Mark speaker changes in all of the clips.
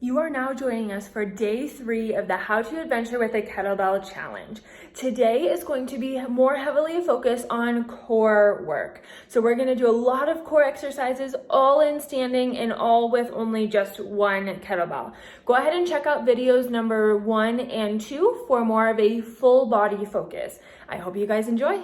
Speaker 1: You are now joining us for day 3 of the How to Adventure with a Kettlebell Challenge. Today is going to be more heavily focused on core work. So we're going to do a lot of core exercises, all in standing and all with only just one kettlebell. Go ahead and check out videos number 1 and 2 for more of a full body focus. I hope you guys enjoy.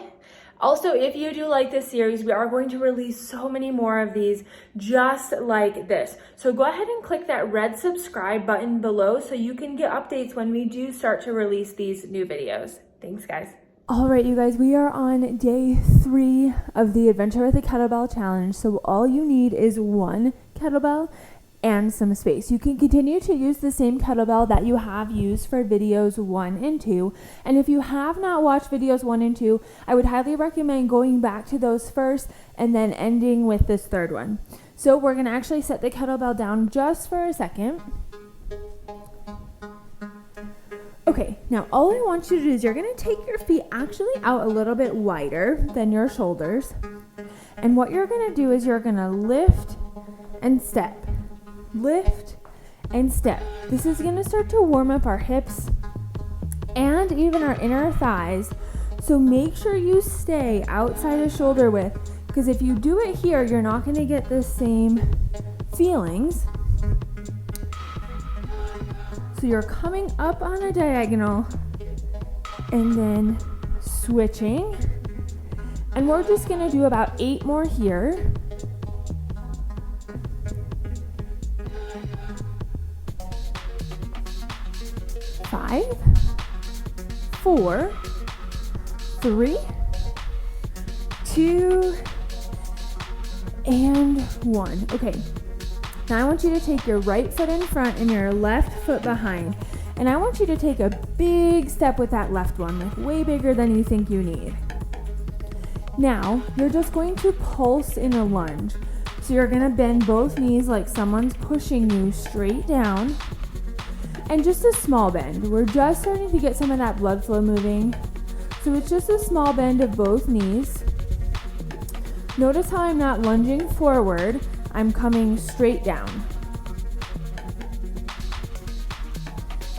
Speaker 1: Also, if you do like this series, we are going to release so many more of these just like this. So go ahead and click that red subscribe button below so you can get updates when we do start to release these new videos. Thanks, guys. All right, you guys, we are on day 3 of the Adventure with a Kettlebell Challenge. So all you need is one kettlebell and some space. You can continue to use the same kettlebell that you have used for videos 1 and 2. And if you have not watched videos 1 and 2, I would highly recommend going back to those first and then ending with this third one. So we're going to actually set the kettlebell down just for a second. Okay, now all I want you to do is you're going to take your feet actually out a little bit wider than your shoulders. And what you're going to do is you're going to lift and step. Lift and step. This is going to start to warm up our hips and even our inner thighs. So make sure you stay outside of shoulder width, because if you do it here, you're not going to get the same feelings. So you're coming up on a diagonal and then switching. And we're just going to do about 8 more here. 5, 4, 3, 2, and 1. Okay, now I want you to take your right foot in front and your left foot behind. And I want you to take a big step with that left one, like way bigger than you think you need. Now, you're just going to pulse in a lunge. So you're going to bend both knees like someone's pushing you straight down. And just a small bend. We're just starting to get some of that blood flow moving. So it's just a small bend of both knees. Notice how I'm not lunging forward. I'm coming straight down.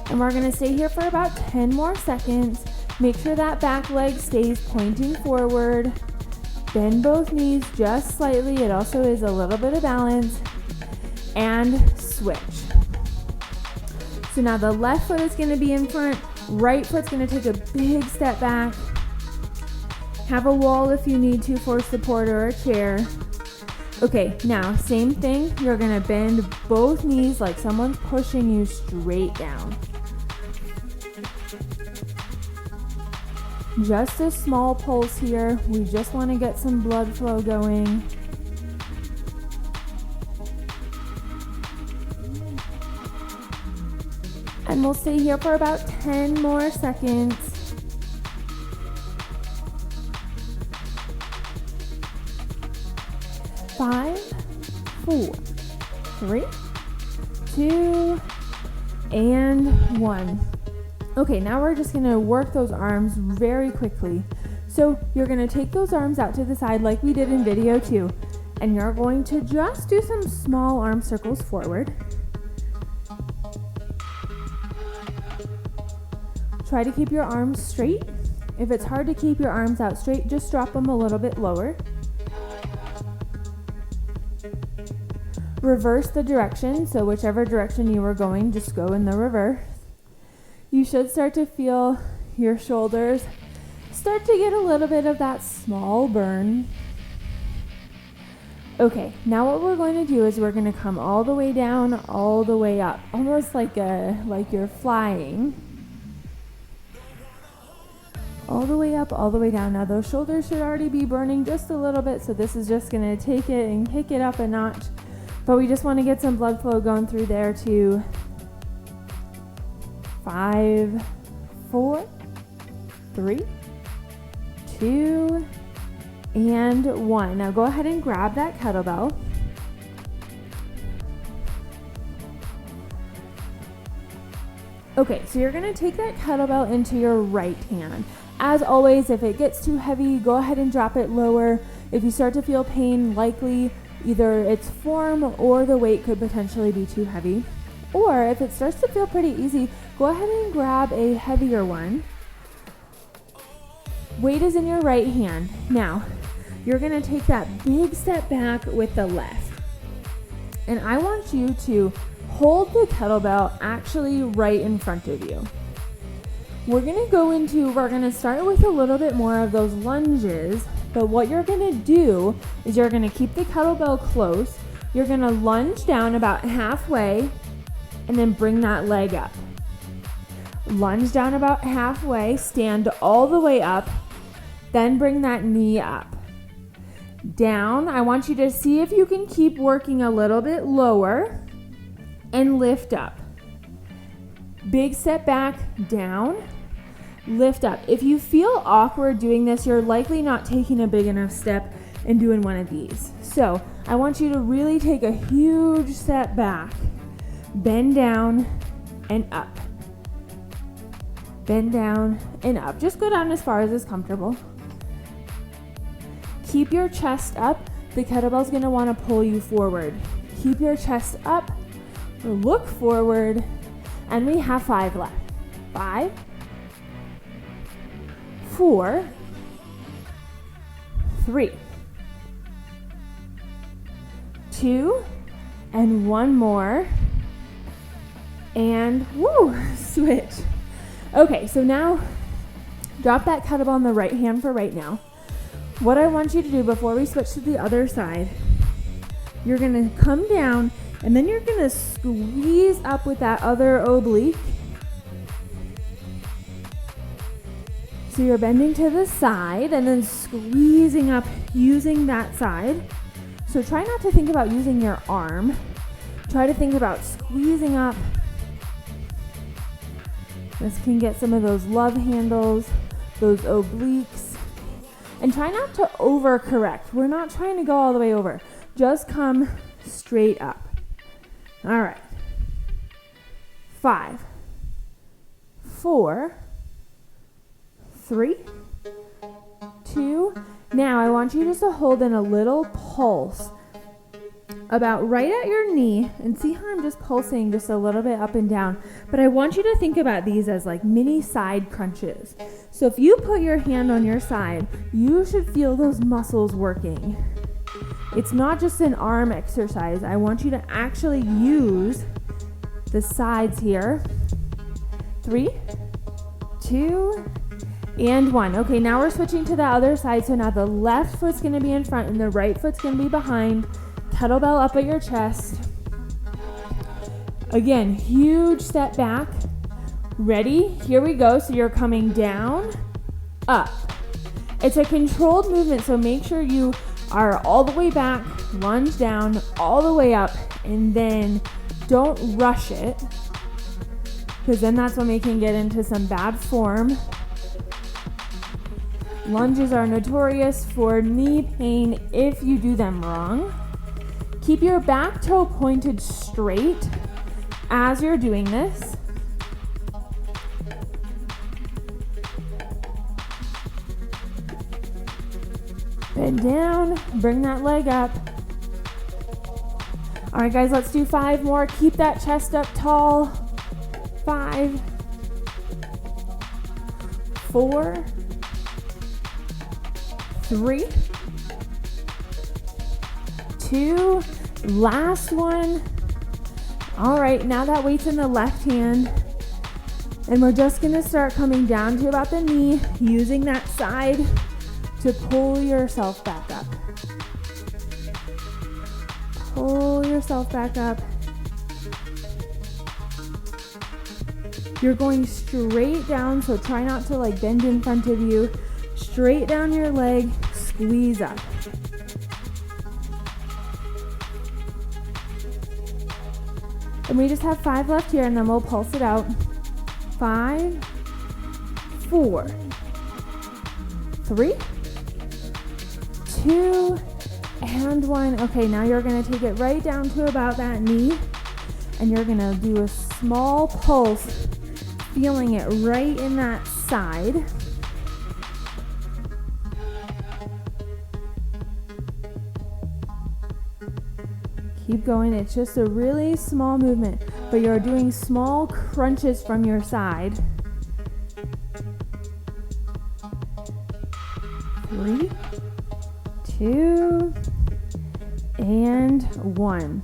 Speaker 1: And we're going to stay here for about 10 more seconds. Make sure that back leg stays pointing forward. Bend both knees just slightly. It also is a little bit of balance. And switch. So now the left foot is going to be in front, right foot's going to take a big step back. Have a wall if you need to for support or a chair. Okay, now same thing. You're going to bend both knees like someone's pushing you straight down. Just a small pulse here. We just want to get some blood flow going. And we'll stay here for about 10 more seconds. 5, 4, 3, 2, and 1. Okay, now we're just gonna work those arms very quickly. So you're gonna take those arms out to the side like we did in video 2, and you're going to just do some small arm circles forward. Try to keep your arms straight. If it's hard to keep your arms out straight, just drop them a little bit lower. Reverse the direction, so whichever direction you were going, just go in the reverse. You should start to feel your shoulders start to get a little bit of that small burn. Okay, now what we're going to do is we're going to come all the way down, all the way up, almost like you're flying. All the way up, all the way down. Now those shoulders should already be burning just a little bit, so this is just going to take it and kick it up a notch. But we just want to get some blood flow going through there too. 5, 4, 3, 2, and 1. Now go ahead and grab that kettlebell. Okay, so you're going to take that kettlebell into your right hand. As always, if it gets too heavy, go ahead and drop it lower. If you start to feel pain, likely either its form or the weight could potentially be too heavy. Or if it starts to feel pretty easy, go ahead and grab a heavier one. Weight is in your right hand. Now, you're gonna take that big step back with the left. And I want you to hold the kettlebell actually right in front of you. We're gonna start with a little bit more of those lunges, but what you're gonna do is you're gonna keep the kettlebell close. You're gonna lunge down about halfway and then bring that leg up. Lunge down about halfway, stand all the way up, then bring that knee up. Down, I want you to see if you can keep working a little bit lower and lift up. Big step back, down, lift up. If you feel awkward doing this, you're likely not taking a big enough step and doing one of these. So I want you to really take a huge step back, bend down and up. Bend down and up. Just go down as far as is comfortable. Keep your chest up. The kettlebell's gonna wanna pull you forward. Keep your chest up, look forward, and we have 5 left. 5, 4, 3, 2, and 1 more. And woo, switch. Okay, so now drop that kettlebell in the right hand for right now. What I want you to do before we switch to the other side, you're gonna come down and then you're gonna squeeze up with that other oblique. So you're bending to the side and then squeezing up using that side. So try not to think about using your arm. Try to think about squeezing up. This can get some of those love handles, those obliques. And try not to overcorrect. We're not trying to go all the way over. Just come straight up. All right. 5, 4, 3, 2. Now I want you just to hold in a little pulse about right at your knee, and see how I'm just pulsing just a little bit up and down. But I want you to think about these as like mini side crunches. So if you put your hand on your side, you should feel those muscles working. It's not just an arm exercise. I want you to actually use the sides here. 3, 2, and 1. Okay, now we're switching to the other side. So now the left foot's gonna be in front and the right foot's gonna be behind. Kettlebell up at your chest. Again, huge step back. Ready? Here we go. So you're coming down, up. It's a controlled movement, so make sure you are all the way back, lunge down, all the way up, and then don't rush it, because then that's when we can get into some bad form. Lunges are notorious for knee pain if you do them wrong. Keep your back toe pointed straight as you're doing this. Bend down, bring that leg up. All right, guys, let's do 5 more. Keep that chest up tall. 5, 4, 3, 2, last one. All right, now that weight's in the left hand, and we're just gonna start coming down to about the knee, using that side to pull yourself back up. Pull yourself back up. You're going straight down, so try not to like bend in front of you. Straight down your leg, squeeze up. And we just have 5 left here, and then we'll pulse it out. 5, 4, 3, 2, and 1. Okay, now you're gonna take it right down to about that knee, and you're gonna do a small pulse, feeling it right in that side. Keep going. It's just a really small movement. but you're doing small crunches from your side. 3, 2, and 1.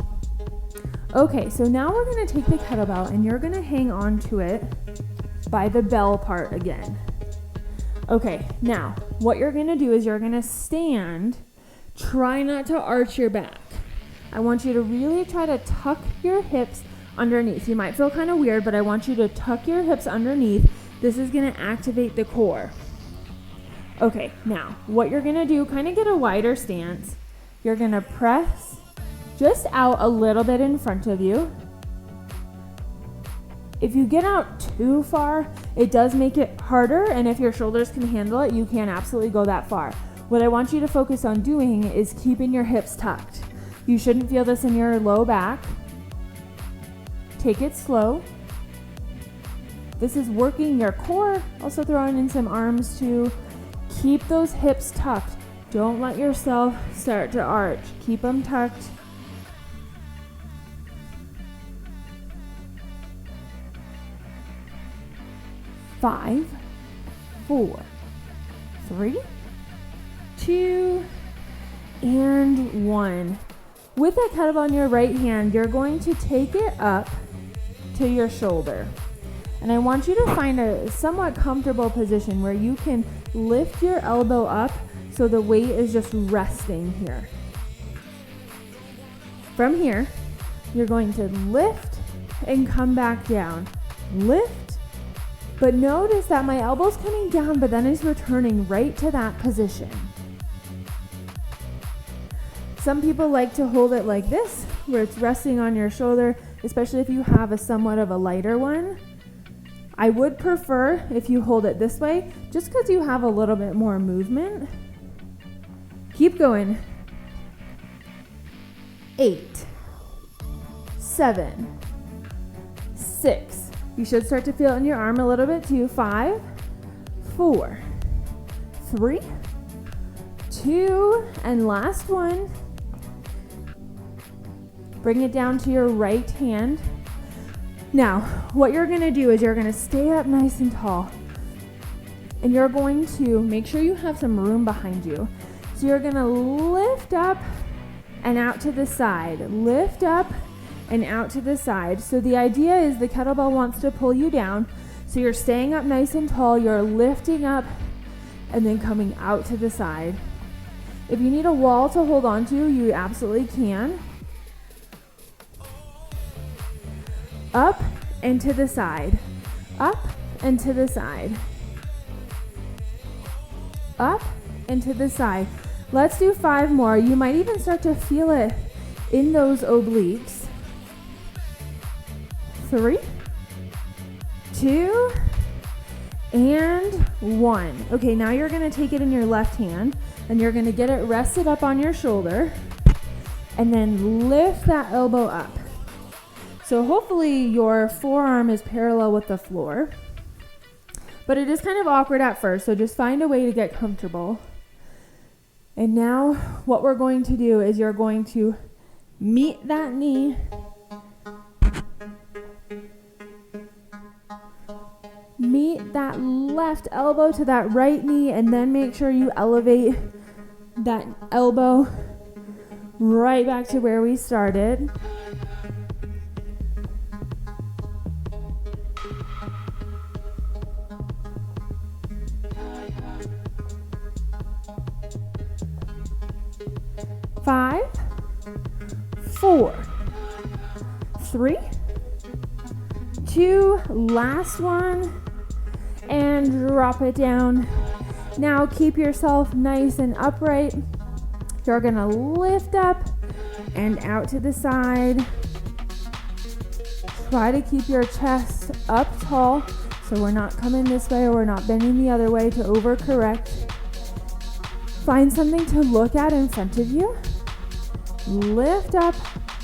Speaker 1: Okay, so now we're going to take the kettlebell and you're going to hang on to it by the bell part again. Okay, now what you're going to do is you're going to stand. Try not to arch your back. I want you to really try to tuck your hips underneath. You might feel kind of weird, but I want you to tuck your hips underneath. This is going to activate the core. Okay, now what you're going to do, kind of get a wider stance. You're going to press just out a little bit in front of you. If you get out too far, it does make it harder, and if your shoulders can handle it, you can absolutely go that far. What I want you to focus on doing is keeping your hips tucked. You shouldn't feel this in your low back. Take it slow. This is working your core, also throwing in some arms too. Keep those hips tucked. Don't let yourself start to arch. Keep them tucked. 5, 4, 3, 2, and 1. With that kettlebell in your right hand, you're going to take it up to your shoulder. And I want you to find a somewhat comfortable position where you can lift your elbow up so the weight is just resting here. From here, you're going to lift and come back down. Lift, but notice that my elbow's coming down, but then it's returning right to that position. Some people like to hold it like this, where it's resting on your shoulder, especially if you have a somewhat of a lighter one. I would prefer if you hold it this way, just because you have a little bit more movement. Keep going. 8, 7, 6. You should start to feel it in your arm a little bit too. 5, 4, 3, 2, and last one. Bring it down to your right hand. Now, what you're going to do is you're going to stay up nice and tall. And you're going to make sure you have some room behind you. So you're going to lift up and out to the side. Lift up and out to the side. So the idea is the kettlebell wants to pull you down. So you're staying up nice and tall. You're lifting up and then coming out to the side. If you need a wall to hold on to, you absolutely can. Up and to the side. Up and to the side. Up and to the side. Let's do 5 more. You might even start to feel it in those obliques. 3, 2, and 1. Okay, now you're going to take it in your left hand and you're going to get it rested up on your shoulder and then lift that elbow up. So hopefully your forearm is parallel with the floor, but it is kind of awkward at first, so just find a way to get comfortable. And now what we're going to do is you're going to meet that knee, meet that left elbow to that right knee, and then make sure you elevate that elbow right back to where we started. Five, 4, 3, 2, last one, and drop it down. Now keep yourself nice and upright. You're gonna lift up and out to the side. Try to keep your chest up tall so we're not coming this way or we're not bending the other way to overcorrect. Find something to look at in front of you. Lift up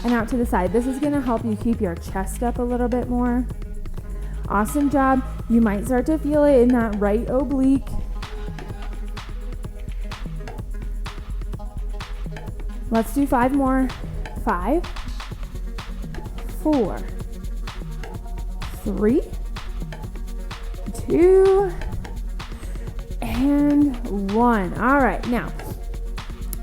Speaker 1: and out to the side. This is going to help you keep your chest up a little bit more. Awesome job. You might start to feel it in that right oblique. Let's do 5 more. 5, 4, 3, 2, and 1. All right, now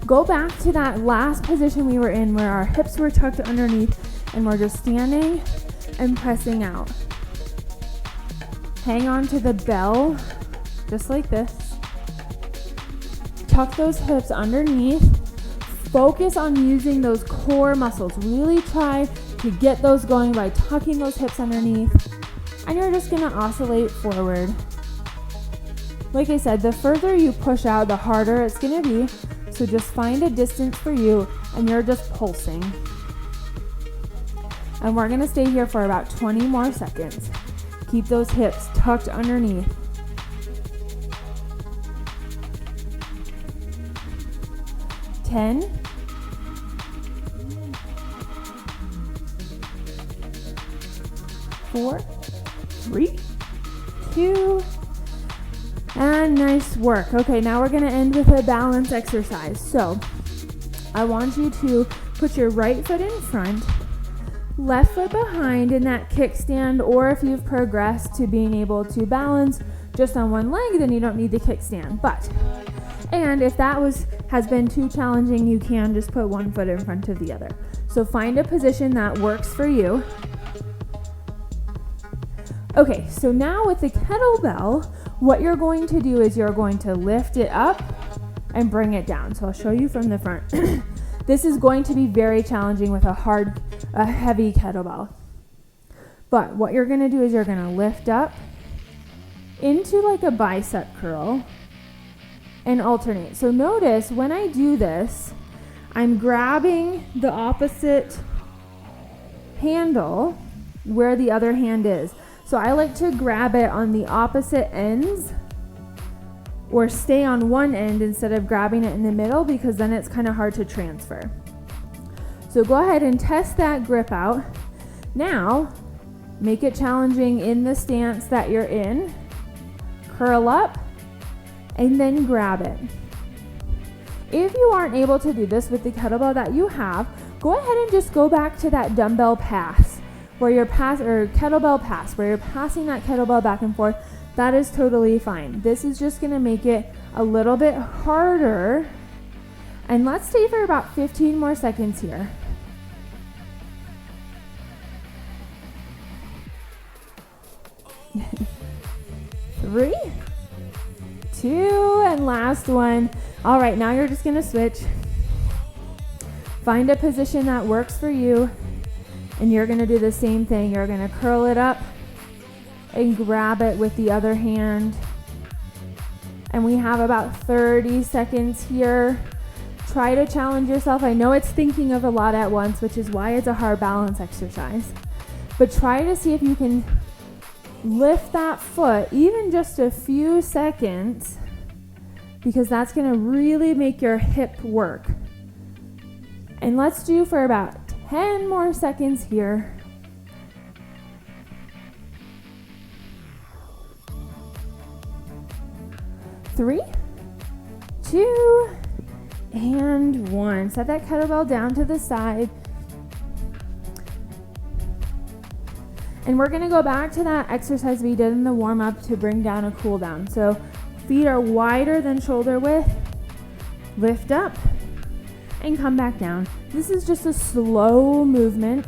Speaker 1: go back to that last position we were in where our hips were tucked underneath and we're just standing and pressing out. Hang on to the bell, just like this. Tuck those hips underneath. Focus on using those core muscles. Really try to get those going by tucking those hips underneath. And you're just gonna oscillate forward. Like I said, the further you push out, the harder it's gonna be. So just find a distance for you and you're just pulsing. And we're gonna stay here for about 20 more seconds. Keep those hips tucked underneath. 10, 4, 3, 2, and nice work. Okay, now we're gonna end with a balance exercise. So I want you to put your right foot in front, left foot behind in that kickstand, or if you've progressed to being able to balance just on one leg, then you don't need the kickstand. And if that has been too challenging, you can just put one foot in front of the other. So find a position that works for you. Okay, so now with the kettlebell, what you're going to do is you're going to lift it up and bring it down. So I'll show you from the front. This is going to be very challenging with a heavy kettlebell. But what you're gonna do is you're gonna lift up into like a bicep curl and alternate. So notice when I do this, I'm grabbing the opposite handle where the other hand is. So I like to grab it on the opposite ends or stay on one end instead of grabbing it in the middle, because then it's kind of hard to transfer. So go ahead and test that grip out. Now, make it challenging in the stance that you're in. Curl up and then grab it. If you aren't able to do this with the kettlebell that you have, go ahead and just go back to that dumbbell pass where you're kettlebell pass, where you're passing that kettlebell back and forth. That is totally fine. This is just gonna make it a little bit harder. And let's stay for about 15 more seconds here. Three, 2, and last one. All right, now you're just gonna switch. Find a position that works for you, and you're gonna do the same thing. You're gonna curl it up and grab it with the other hand. And we have about 30 seconds here. Try to challenge yourself. I know it's thinking of a lot at once, which is why it's a hard balance exercise. But try to see if you can lift that foot even just a few seconds, because that's gonna really make your hip work. And let's do for about 10 more seconds here. 3, 2, and 1. Set that kettlebell down to the side. And we're gonna go back to that exercise we did in the warm-up to bring down a cool down. So feet are wider than shoulder width. Lift up and come back down. This is just a slow movement.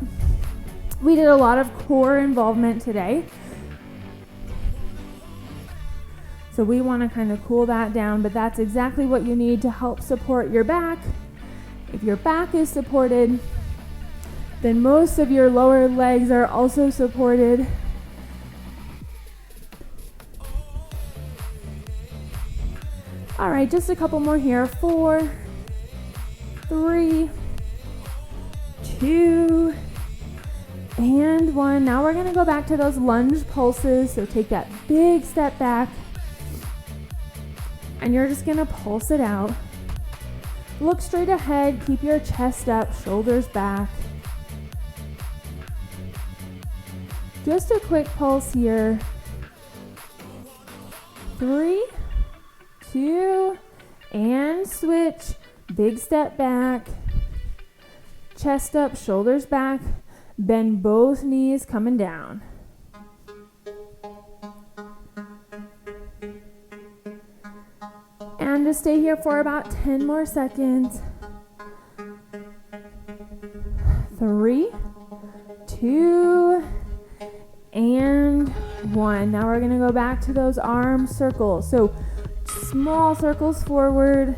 Speaker 1: We did a lot of core involvement today. So we want to kind of cool that down, but that's exactly what you need to help support your back. If your back is supported, then most of your lower legs are also supported. All right, just a couple more here. 4, 3, 2, and 1. Now we're gonna go back to those lunge pulses. So take that big step back, and you're just gonna pulse it out. Look straight ahead, keep your chest up, shoulders back. Just a quick pulse here. 3, 2, and switch. Big step back. Chest up, shoulders back. Bend both knees, coming down. and just stay here for about 10 more seconds. 3, 2, and 1. Now we're going to go back to those arm circles. So small circles forward.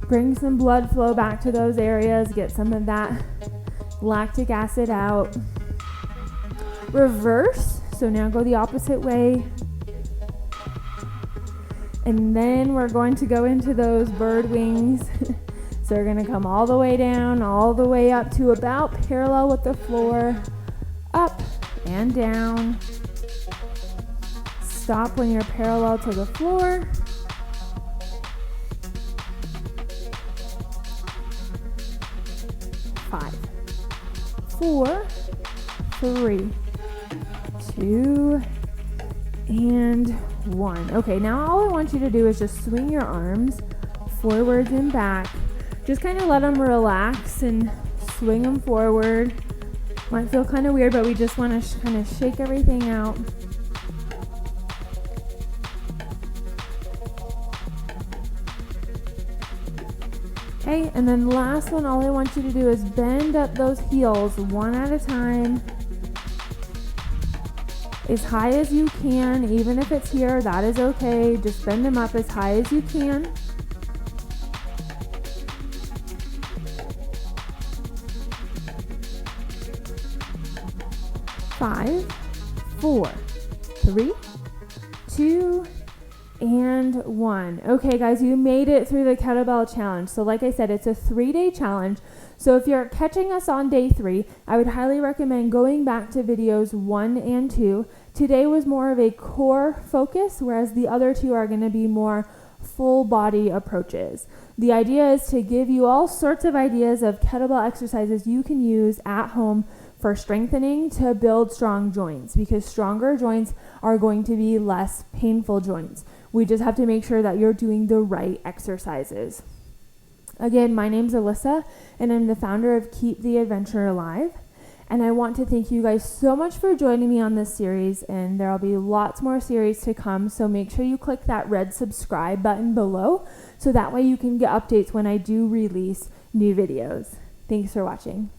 Speaker 1: Bring some blood flow back to those areas. Get some of that lactic acid out. Reverse. So now go the opposite way. And then we're going to go into those bird wings. So we're going to come all the way down, all the way up to about parallel with the floor. Up and down. Stop when you're parallel to the floor. Five, 4, 3, 2, and 1. Okay, now all I want you to do is just swing your arms forwards and back. Just kind of let them relax and swing them forward. Might feel kind of weird, but we just want to kind of shake everything out. Okay, and then last one, all I want you to do is bend up those heels one at a time. As high as you can, even if it's here, that is okay. Just bend them up as high as you can. Five, 4, 3, 2, and 1. Okay, guys, you made it through the kettlebell challenge. So like I said, it's a 3-day challenge. So if you're catching us on day 3, I would highly recommend going back to videos 1 and 2. Today was more of a core focus, whereas the other 2 are going to be more full body approaches. The idea is to give you all sorts of ideas of kettlebell exercises you can use at home for strengthening to build strong joints, because stronger joints are going to be less painful joints. We just have to make sure that you're doing the right exercises. Again, my name's Alyssa, and I'm the founder of Keep the Adventure Alive. And I want to thank you guys so much for joining me on this series, and there'll be lots more series to come, so make sure you click that red subscribe button below, so that way you can get updates when I do release new videos. Thanks for watching.